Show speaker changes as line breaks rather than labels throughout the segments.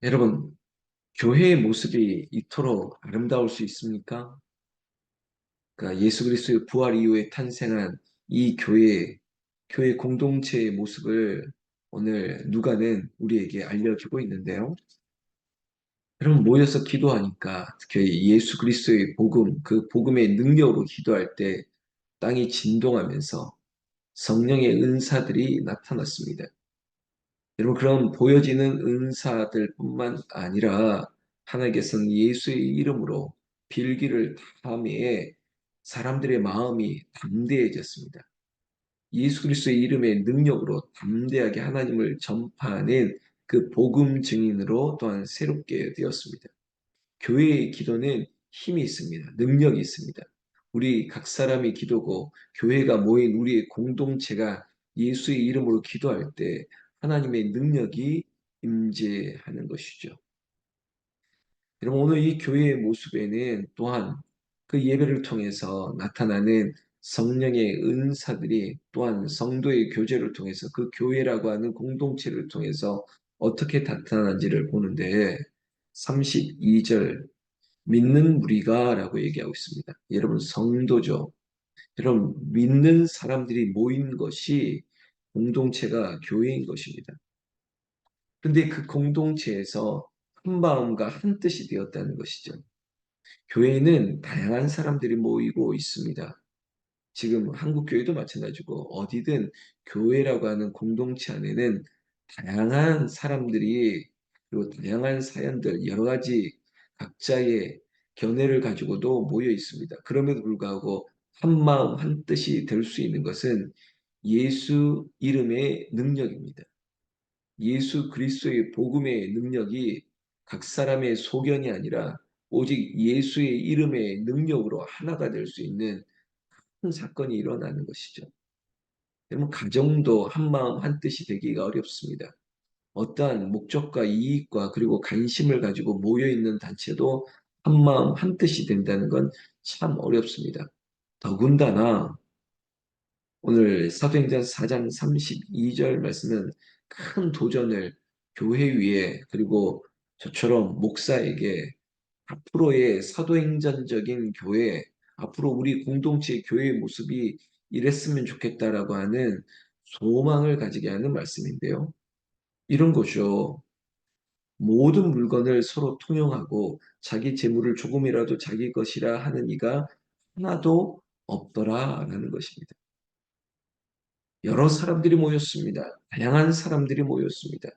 여러분, 교회의 모습이 이토록 아름다울 수 있습니까? 그러니까 예수 그리스도의 부활 이후에 탄생한 이 교회 공동체의 모습을 오늘 누가는 우리에게 알려주고 있는데요. 여러분 모여서 기도하니까 특히 예수 그리스도의 복음, 그 복음의 능력으로 기도할 때 땅이 진동하면서 성령의 은사들이 나타났습니다. 여러분, 그런 보여지는 은사들뿐만 아니라 하나님께서는 예수의 이름으로 빌기를 다함에 사람들의 마음이 담대해졌습니다. 예수 그리스도의 이름의 능력으로 담대하게 하나님을 전파하는 그 복음 증인으로 또한 새롭게 되었습니다. 교회의 기도는 힘이 있습니다. 능력이 있습니다. 우리 각 사람이 기도고 교회가 모인 우리의 공동체가 예수의 이름으로 기도할 때 하나님의 능력이 임재하는 것이죠. 여러분 오늘 이 교회의 모습에는 또한 그 예배를 통해서 나타나는 성령의 은사들이 또한 성도의 교제를 통해서 그 교회라고 하는 공동체를 통해서 어떻게 나타나는지를 보는데 32절 믿는 무리가 라고 얘기하고 있습니다. 여러분, 성도죠. 여러분, 믿는 사람들이 모인 것이 공동체가 교회인 것입니다. 그런데 그 공동체에서 한 마음과 한 뜻이 되었다는 것이죠. 교회는 다양한 사람들이 모이고 있습니다. 지금 한국 교회도 마찬가지고 어디든 교회라고 하는 공동체 안에는 다양한 사람들이 그리고 다양한 사연들 여러 가지 각자의 견해를 가지고도 모여 있습니다. 그럼에도 불구하고 한 마음 한 뜻이 될 수 있는 것은 예수 이름의 능력입니다. 예수 그리스도의 복음의 능력이 각 사람의 소견이 아니라 오직 예수의 이름의 능력으로 하나가 될 수 있는 큰 사건이 일어나는 것이죠. 여러분, 가정도 한마음 한뜻이 되기가 어렵습니다. 어떠한 목적과 이익과 그리고 관심을 가지고 모여있는 단체도 한마음 한뜻이 된다는 건 참 어렵습니다. 더군다나 오늘 사도행전 4장 32절 말씀은 큰 도전을 교회 위에 그리고 저처럼 목사에게 앞으로의 사도행전적인 교회, 앞으로 우리 공동체 교회의 모습이 이랬으면 좋겠다라고 하는 소망을 가지게 하는 말씀인데요. 이런 거죠. 모든 물건을 서로 통용하고 자기 재물을 조금이라도 자기 것이라 하는 이가 하나도 없더라라는 것입니다. 여러 사람들이 모였습니다. 다양한 사람들이 모였습니다.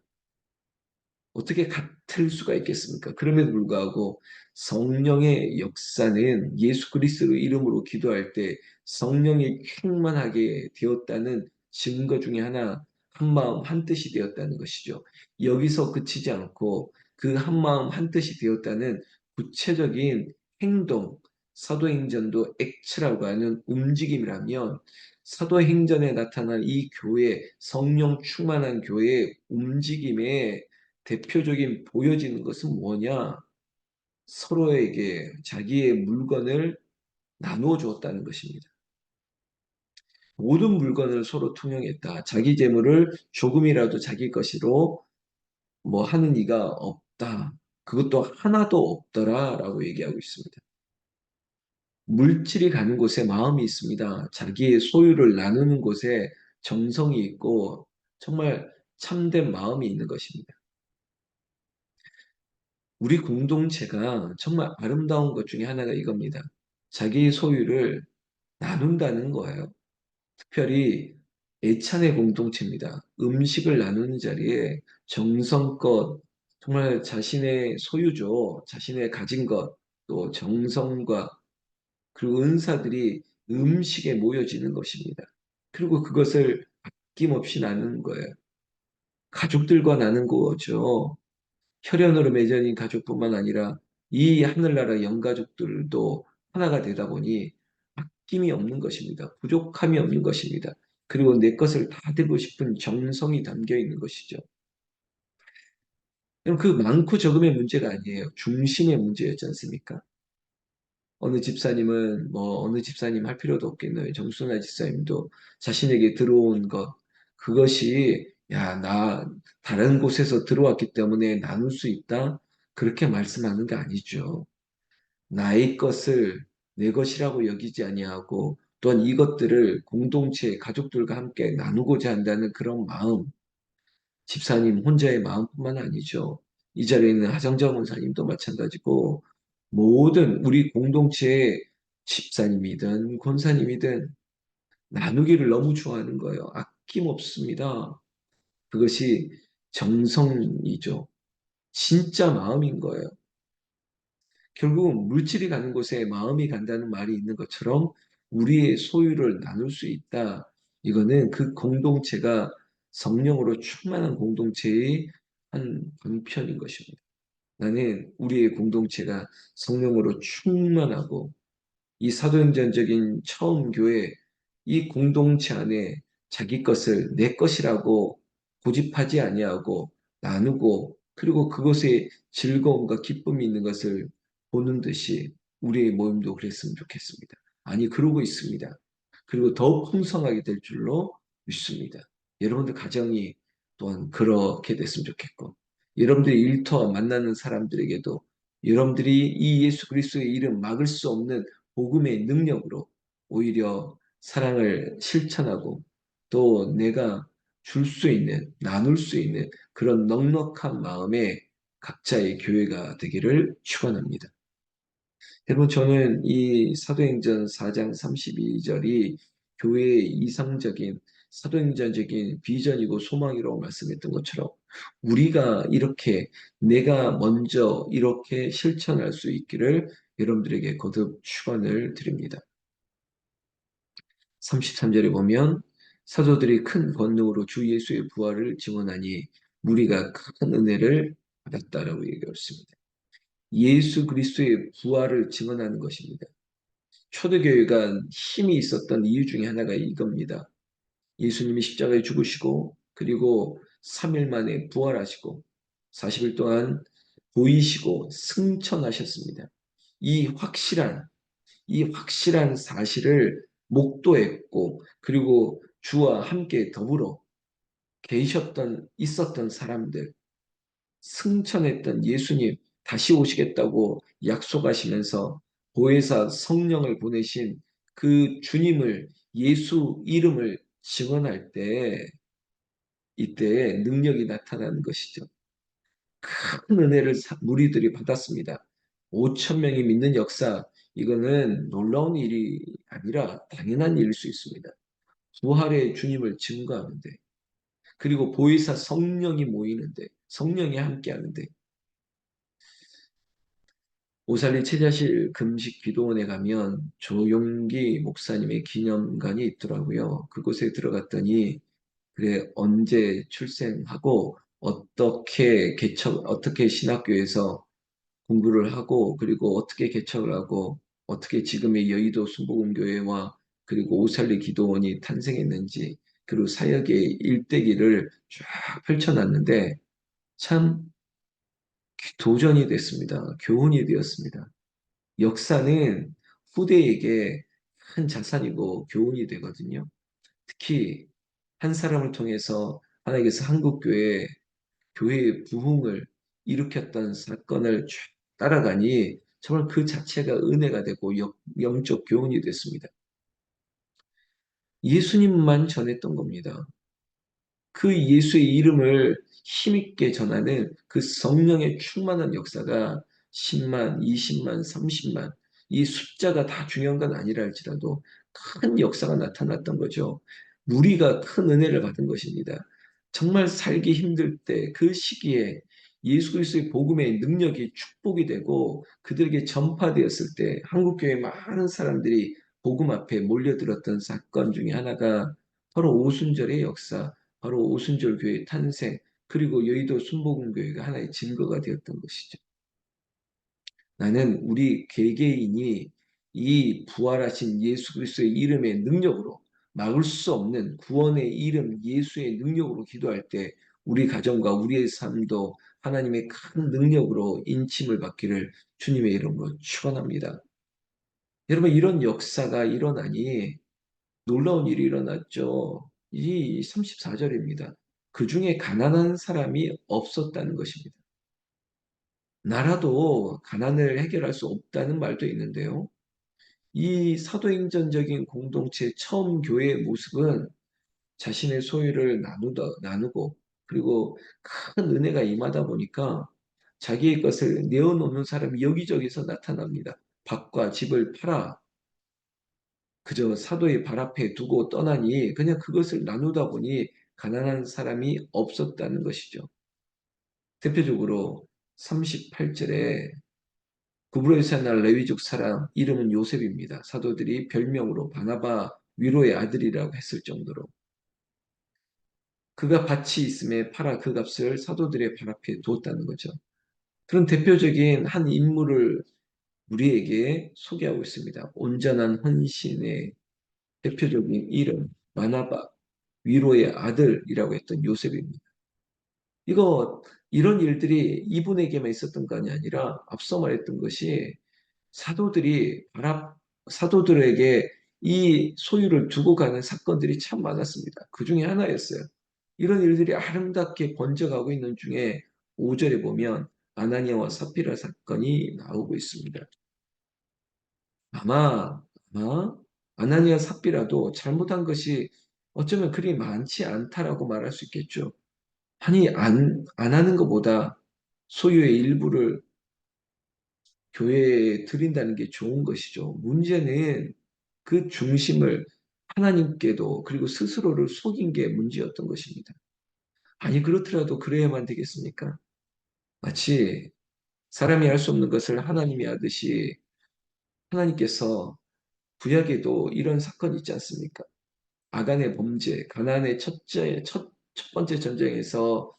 어떻게 같을 수가 있겠습니까? 그럼에도 불구하고 성령의 역사는 예수 그리스도 이름으로 기도할 때 성령이 충만하게 되었다는 증거 중에 하나, 한마음 한뜻이 되었다는 것이죠. 여기서 그치지 않고 그 한마음 한뜻이 되었다는 구체적인 행동, 사도행전도 액츠라고 하는 움직임이라면 사도행전에 나타난 이 교회, 성령 충만한 교회의 움직임에 대표적인 보여지는 것은 뭐냐? 서로에게 자기의 물건을 나누어 주었다는 것입니다. 모든 물건을 서로 통용했다. 자기 재물을 조금이라도 자기 것으로 뭐 하는 이가 없다. 그것도 하나도 없더라라고 얘기하고 있습니다. 물질이 가는 곳에 마음이 있습니다. 자기의 소유를 나누는 곳에 정성이 있고 정말 참된 마음이 있는 것입니다. 우리 공동체가 정말 아름다운 것 중에 하나가 이겁니다. 자기의 소유를 나눈다는 거예요. 특별히 애찬의 공동체입니다. 음식을 나누는 자리에 정성껏 정말 자신의 소유죠. 자신의 가진 것, 또 정성과 그리고 은사들이 음식에 모여지는 것입니다. 그리고 그것을 아낌없이 나누는 거예요. 가족들과 나눈 거죠. 혈연으로 맺어진 가족뿐만 아니라 이 하늘나라 영가족들도 하나가 되다 보니 아낌이 없는 것입니다. 부족함이 없는 것입니다. 그리고 내 것을 다 드리고 싶은 정성이 담겨 있는 것이죠. 그럼 그 많고 적음의 문제가 아니에요. 중심의 문제였지 않습니까? 어느 집사님은 뭐 어느 집사님 할 필요도 없겠네요. 정순아 집사님도 자신에게 들어온 것 그것이 야, 나 다른 곳에서 들어왔기 때문에 나눌 수 있다? 그렇게 말씀하는 게 아니죠. 나의 것을 내 것이라고 여기지 아니하고 또한 이것들을 공동체 가족들과 함께 나누고자 한다는 그런 마음, 집사님 혼자의 마음뿐만 아니죠. 이 자리에 있는 하정정 원사님도 마찬가지고 모든 우리 공동체의 집사님이든 권사님이든 나누기를 너무 좋아하는 거예요. 아낌없습니다. 그것이 정성이죠. 진짜 마음인 거예요. 결국은 물질이 가는 곳에 마음이 간다는 말이 있는 것처럼 우리의 소유를 나눌 수 있다. 이거는 그 공동체가 성령으로 충만한 공동체의 한 방편인 것입니다. 나는 우리의 공동체가 성령으로 충만하고 이 사도행전적인 처음 교회 이 공동체 안에 자기 것을 내 것이라고 고집하지 아니하고 나누고 그리고 그것에 즐거움과 기쁨이 있는 것을 보는 듯이 우리의 모임도 그랬으면 좋겠습니다. 아니 그러고 있습니다. 그리고 더욱 풍성하게 될 줄로 믿습니다. 여러분들 가정이 또한 그렇게 됐으면 좋겠고 여러분들이 일터 만나는 사람들에게도 여러분들이 이 예수 그리스도의 이름 막을 수 없는 복음의 능력으로 오히려 사랑을 실천하고 또 내가 줄 수 있는, 나눌 수 있는 그런 넉넉한 마음의 각자의 교회가 되기를 축원합니다. 여러분, 저는 이 사도행전 4장 32절이 교회의 이상적인 사도행전적인 비전이고 소망이라고 말씀했던 것처럼 우리가 이렇게 내가 먼저 이렇게 실천할 수 있기를 여러분들에게 거듭 축원을 드립니다. 33절에 보면 사도들이 큰 권능으로 주 예수의 부활을 증언하니 무리가 큰 은혜를 받았다라고 얘기하고 있습니다. 예수 그리스도의 부활을 증언하는 것입니다. 초대교회가 힘이 있었던 이유 중에 하나가 이겁니다. 예수님이 십자가에 죽으시고 그리고 3일 만에 부활하시고 40일 동안 보이시고 승천하셨습니다. 이 확실한 이 확실한 사실을 목도했고 그리고 주와 함께 더불어 계셨던 있었던 사람들 승천했던 예수님 다시 오시겠다고 약속하시면서 보혜사 성령을 보내신 그 주님을 예수 이름을 증언할 때 이때 능력이 나타나는 것이죠. 큰 은혜를 무리들이 받았습니다. 5천 명이 믿는 역사 이거는 놀라운 일이 아니라 당연한 일일 수 있습니다. 부활의 주님을 증거하는데 그리고 보혜사 성령이 모이는데 성령이 함께하는데 오살리 체자실 금식 기도원에 가면 조용기 목사님의 기념관이 있더라고요. 그곳에 들어갔더니 그래 언제 출생하고 어떻게 신학교에서 공부를 하고 그리고 어떻게 개척을 하고 어떻게 지금의 여의도 순복음교회와 그리고 오살리 기도원이 탄생했는지 그리고 사역의 일대기를 쫙 펼쳐놨는데 참 도전이 됐습니다. 교훈이 되었습니다. 역사는 후대에게 큰 자산이고 교훈이 되거든요. 특히 한 사람을 통해서 하나님께서 한국교회 교회의 부흥을 일으켰던 사건을 쭉 따라가니 정말 그 자체가 은혜가 되고 영적 교훈이 됐습니다. 예수님만 전했던 겁니다. 그 예수의 이름을 힘있게 전하는 그 성령의 충만한 역사가 10만, 20만, 30만 이 숫자가 다 중요한 건 아니라 할지라도 큰 역사가 나타났던 거죠. 무리가 큰 은혜를 받은 것입니다. 정말 살기 힘들 때 그 시기에 예수 그리스도의 복음의 능력이 축복이 되고 그들에게 전파되었을 때 한국교회 많은 사람들이 복음 앞에 몰려들었던 사건 중에 하나가 바로 오순절의 역사, 바로 오순절 교회의 탄생, 그리고 여의도 순복음교회가 하나의 증거가 되었던 것이죠. 나는 우리 개개인이 이 부활하신 예수 그리스도의 이름의 능력으로 막을 수 없는 구원의 이름 예수의 능력으로 기도할 때 우리 가정과 우리의 삶도 하나님의 큰 능력으로 인침을 받기를 주님의 이름으로 축원합니다. 여러분 이런 역사가 일어나니 놀라운 일이 일어났죠. 이 34절입니다. 그 중에 가난한 사람이 없었다는 것입니다. 나라도 가난을 해결할 수 없다는 말도 있는데요. 이 사도행전적인 공동체의 처음 교회의 모습은 자신의 소유를 나누고 그리고 큰 은혜가 임하다 보니까 자기의 것을 내어놓는 사람이 여기저기서 나타납니다. 밭과 집을 팔아 그저 사도의 발 앞에 두고 떠나니 그냥 그것을 나누다 보니 가난한 사람이 없었다는 것이죠. 대표적으로 38절에 구브로에서 날 레위족 사람 이름은 요셉입니다. 사도들이 별명으로 바나바 위로의 아들이라고 했을 정도로 그가 밭이 있음에 팔아 그 값을 사도들의 발 앞에 두었다는 거죠. 그런 대표적인 한 인물을 우리에게 소개하고 있습니다. 온전한 헌신의 대표적인 이름 바나바 위로의 아들이라고 했던 요셉입니다. 이거 이런 일들이 이분에게만 있었던 것이 아니라 앞서 말했던 것이 사도들이 사도들에게 이 소유를 두고 가는 사건들이 참 많았습니다. 그 중에 하나였어요. 이런 일들이 아름답게 번져가고 있는 중에 5절에 보면 아나니아와 삽비라 사건이 나오고 있습니다. 아마 아나니아 삽비라도 잘못한 것이 어쩌면 그리 많지 않다라고 말할 수 있겠죠. 아니 안 하는 것보다 소유의 일부를 교회에 드린다는 게 좋은 것이죠. 문제는 그 중심을 하나님께도 그리고 스스로를 속인 게 문제였던 것입니다. 아니 그렇더라도 그래야만 되겠습니까? 마치 사람이 할 수 없는 것을 하나님이 하듯이 하나님께서 구약에도 이런 사건이 있지 않습니까? 아간의 범죄, 가나안의 첫 번째 전쟁에서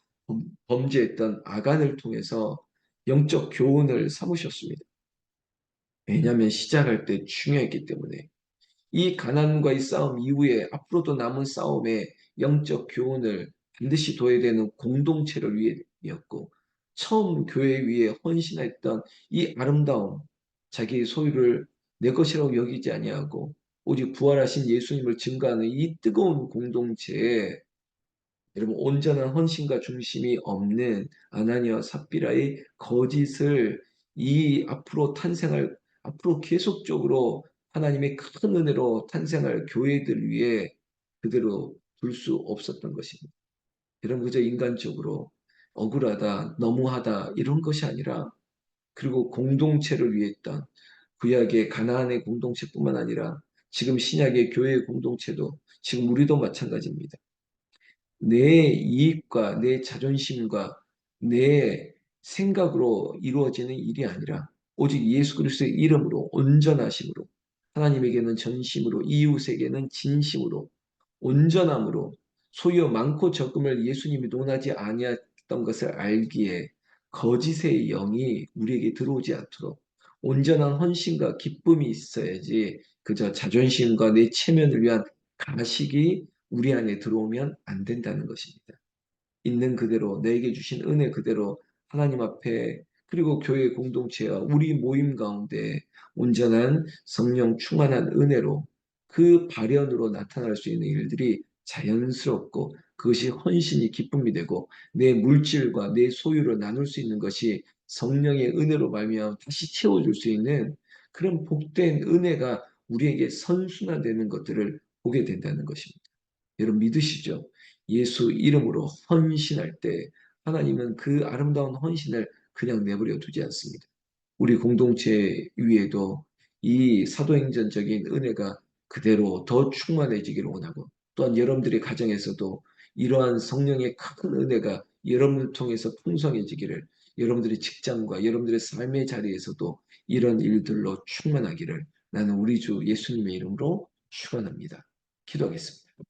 범죄했던 아간을 통해서 영적 교훈을 삼으셨습니다. 왜냐하면 시작할 때 중요했기 때문에 이 가난과의 싸움 이후에 앞으로도 남은 싸움에 영적 교훈을 반드시 둬야 되는 공동체를 위해였고 처음 교회 위에 헌신했던 이 아름다움 자기의 소유를 내 것이라고 여기지 아니하고 오직 부활하신 예수님을 증거하는 이 뜨거운 공동체에 여러분 온전한 헌신과 중심이 없는 아나니아와 삽비라의 거짓을 이 앞으로 계속적으로 하나님의 큰 은혜로 탄생할 교회들 위해 그대로 둘 수 없었던 것입니다. 여러분 그저 인간적으로 억울하다, 너무하다 이런 것이 아니라 그리고 공동체를 위해 했던 구약의 가나안의 공동체뿐만 아니라 지금 신약의 교회의 공동체도 지금 우리도 마찬가지입니다. 내 이익과 내 자존심과 내 생각으로 이루어지는 일이 아니라 오직 예수 그리스도의 이름으로 온전하심으로 하나님에게는 전심으로 이웃에게는 진심으로 온전함으로 소유 많고 적음을 예수님이 논하지 아니했던 것을 알기에 거짓의 영이 우리에게 들어오지 않도록 온전한 헌신과 기쁨이 있어야지 그저 자존심과 내 체면을 위한 가식이 우리 안에 들어오면 안 된다는 것입니다. 있는 그대로 내게 주신 은혜 그대로 하나님 앞에 그리고 교회 공동체와 우리 모임 가운데 온전한 성령 충만한 은혜로 그 발현으로 나타날 수 있는 일들이 자연스럽고 그것이 헌신이 기쁨이 되고 내 물질과 내 소유를 나눌 수 있는 것이 성령의 은혜로 말미암아 다시 채워줄 수 있는 그런 복된 은혜가 우리에게 선순환되는 것들을 보게 된다는 것입니다. 여러분 믿으시죠? 예수 이름으로 헌신할 때 하나님은 그 아름다운 헌신을 그냥 내버려 두지 않습니다. 우리 공동체 위에도 이 사도행전적인 은혜가 그대로 더 충만해지기를 원하고 또한 여러분들의 가정에서도 이러한 성령의 큰 은혜가 여러분을 통해서 풍성해지기를 여러분들의 직장과 여러분들의 삶의 자리에서도 이런 일들로 충만하기를 나는 우리 주 예수님의 이름으로 축원합니다. 기도하겠습니다.